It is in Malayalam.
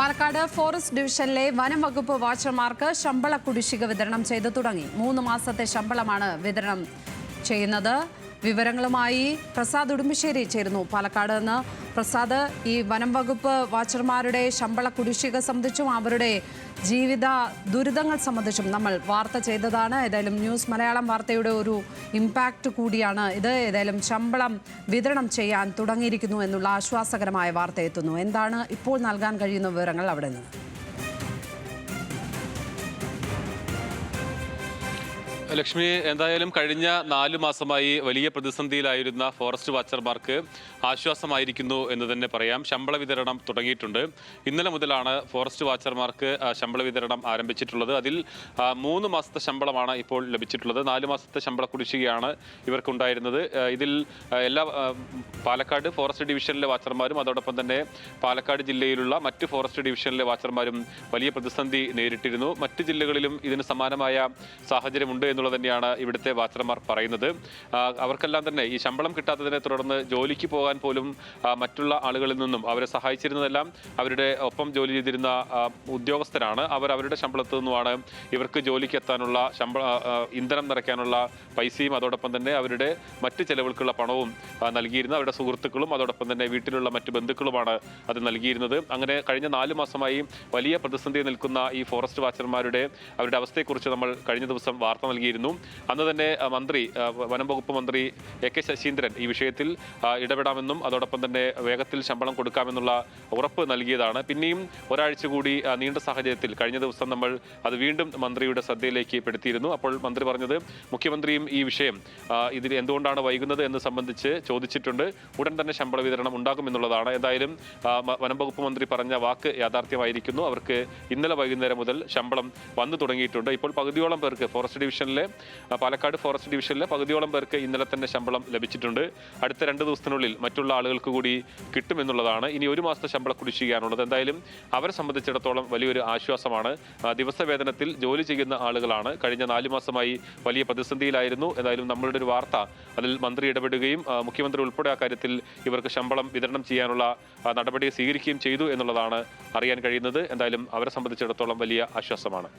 പാലക്കാട് ഫോറസ്റ്റ് ഡിവിഷനിലെ വനം വകുപ്പ് വാച്ചർമാർക്ക് ശമ്പള കുടിശ്ശിക വിതരണം ചെയ്തു തുടങ്ങി. 3 മാസത്തെ ശമ്പളമാണ് വിതരണം ചെയ്യുന്നത്. വിവരങ്ങളുമായി പ്രസാദ് ഉടുമ്പശ്ശേരി ചേരുന്നു പാലക്കാട് നിന്ന്. പ്രസാദ്, ഈ വനം വകുപ്പ് വാച്ചർമാരുടെ ശമ്പള കുടിശ്ശിക സംബന്ധിച്ചും അവരുടെ ജീവിത ദുരിതങ്ങൾ സംബന്ധിച്ചും നമ്മൾ വാർത്ത ചെയ്തതാണ്. ഏതായാലും ന്യൂസ് മലയാളം വാർത്തയുടെ ഒരു ഇമ്പാക്റ്റ് കൂടിയാണ് ഇത്. ഏതായാലും ശമ്പളം വിതരണം ചെയ്യാൻ തുടങ്ങിയിരിക്കുന്നു എന്നുള്ള ആശ്വാസകരമായ വാർത്ത എത്തുന്നു. എന്താണ് ഇപ്പോൾ നൽകാൻ കഴിയുന്ന വിവരങ്ങൾ അവിടെ നിന്ന്? ലക്ഷ്മി, എന്തായാലും കഴിഞ്ഞ 4 മാസമായി വലിയ പ്രതിസന്ധിയിലായിരുന്ന ഫോറസ്റ്റ് വാച്ചർമാർക്ക് ആശ്വാസമായിരിക്കുന്നു എന്ന് തന്നെ പറയാം. ശമ്പള വിതരണം തുടങ്ങിയിട്ടുണ്ട്. ഇന്നലെ മുതലാണ് ഫോറസ്റ്റ് വാച്ചർമാർക്ക് ശമ്പള വിതരണം ആരംഭിച്ചിട്ടുള്ളത്. അതിൽ 3 മാസത്തെ ശമ്പളമാണ് ഇപ്പോൾ ലഭിച്ചിട്ടുള്ളത്. 4 മാസത്തെ ശമ്പള കുടിശ്ശികയാണ് ഇവർക്കുണ്ടായിരുന്നത്. ഇതിൽ എല്ലാ പാലക്കാട് ഫോറസ്റ്റ് ഡിവിഷനിലെ വാച്ചർമാരും അതോടൊപ്പം തന്നെ പാലക്കാട് ജില്ലയിലുള്ള മറ്റ് ഫോറസ്റ്റ് ഡിവിഷനിലെ വാച്ചർമാരും വലിയ പ്രതിസന്ധി നേരിട്ടിരുന്നു. മറ്റ് ജില്ലകളിലും ഇതിന് സമാനമായ സാഹചര്യമുണ്ട് എന്നുള്ളത് തന്നെയാണ് ഇവിടുത്തെ വാച്ചർമാർ പറയുന്നത്. അവർക്കെല്ലാം തന്നെ ഈ ശമ്പളം കിട്ടാത്തതിനെ തുടർന്ന് ജോലിക്ക് പോകാൻ പോലും മറ്റുള്ള ആളുകളിൽ നിന്നും അവരെ സഹായിച്ചിരുന്നതെല്ലാം അവരുടെ ഒപ്പം ജോലി ചെയ്തിരുന്ന ഉദ്യോഗസ്ഥരാണ്. അവരുടെ ശമ്പളത്തിൽ നിന്നുമാണ് ഇവർക്ക് ജോലിക്ക് എത്താനുള്ള ഇന്ധനം നിറയ്ക്കാനുള്ള പൈസയും അതോടൊപ്പം തന്നെ അവരുടെ മറ്റ് ചെലവുകൾക്കുള്ള പണവും നൽകിയിരുന്നത്. അവരുടെ സുഹൃത്തുക്കളും അതോടൊപ്പം തന്നെ വീട്ടിലുള്ള മറ്റു ബന്ധുക്കളുമാണ് അത് നൽകിയിരുന്നത്. അങ്ങനെ കഴിഞ്ഞ 4 മാസമായി വലിയ പ്രതിസന്ധി നിൽക്കുന്ന ഈ ഫോറസ്റ്റ് വാച്ചർമാരുടെ അവരുടെ അവസ്ഥയെക്കുറിച്ച് നമ്മൾ കഴിഞ്ഞ ദിവസം വാർത്ത നൽകിയിരുന്നു. അന്ന് തന്നെ വനം വകുപ്പ് മന്ത്രി AK ശശീന്ദ്രൻ ഈ വിഷയത്തിൽ ഇടപെടാമെന്നും അതോടൊപ്പം തന്നെ വേഗത്തിൽ ശമ്പളം കൊടുക്കാമെന്നുള്ള ഉറപ്പ് നൽകിയതാണ്. പിന്നെയും ഒരാഴ്ച കൂടി നീണ്ട സാഹചര്യത്തിൽ കഴിഞ്ഞ ദിവസം നമ്മൾ അത് വീണ്ടും മന്ത്രിയുടെ ശ്രദ്ധയിലേക്ക് പെടുത്തിയിരുന്നു. അപ്പോൾ മന്ത്രി പറഞ്ഞത് മുഖ്യമന്ത്രിയും ഈ വിഷയം ഇതിൽ എന്തുകൊണ്ടാണ് വൈകുന്നത് എന്ന് സംബന്ധിച്ച് ചോദിച്ചിട്ടുണ്ട്. ഉടൻ തന്നെ ശമ്പള വിതരണം ഉണ്ടാകുമെന്നുള്ളതാണ്. എന്തായാലും വനം വകുപ്പ് മന്ത്രി പറഞ്ഞ വാക്ക് യാഥാർത്ഥ്യമായിരിക്കുന്നു. അവർക്ക് ഇന്നലെ വൈകുന്നേരം മുതൽ ശമ്പളം വന്നു തുടങ്ങിയിട്ടുണ്ട്. ഇപ്പോൾ പകുതിയോളം പേർക്ക് പാലക്കാട് ഫോറസ്റ്റ് ഡിവിഷനിലെ പകുതിയോളം പേർക്ക് ഇന്നലെ തന്നെ ശമ്പളം ലഭിച്ചിട്ടുണ്ട്. അടുത്ത 2 ദിവസത്തിനുള്ളിൽ മറ്റുള്ള ആളുകൾക്ക് കൂടി കിട്ടുമെന്നുള്ളതാണ്. ഇനി 1 മാസത്തെ ശമ്പള കുടിശ്ശികയാണുള്ളത്. എന്തായാലും അവരെ സംബന്ധിച്ചിടത്തോളം വലിയൊരു ആശ്വാസമാണ്. ദിവസവേതനത്തിൽ ജോലി ചെയ്യുന്ന ആളുകളാണ്. കഴിഞ്ഞ 4 മാസമായി വലിയ പ്രതിസന്ധിയിലായിരുന്നു. എന്തായാലും നമ്മളുടെ ഒരു വാർത്ത അതിൽ മന്ത്രി ഇടപെടുകയും മുഖ്യമന്ത്രി ഉൾപ്പെടെ ആ കാര്യത്തിൽ ഇവർക്ക് ശമ്പളം വിതരണം ചെയ്യാനുള്ള നടപടി സ്വീകരിക്കുകയും ചെയ്തു എന്നുള്ളതാണ് അറിയാൻ കഴിയുന്നത്. എന്തായാലും അവരെ സംബന്ധിച്ചിടത്തോളം വലിയ ആശ്വാസമാണ്.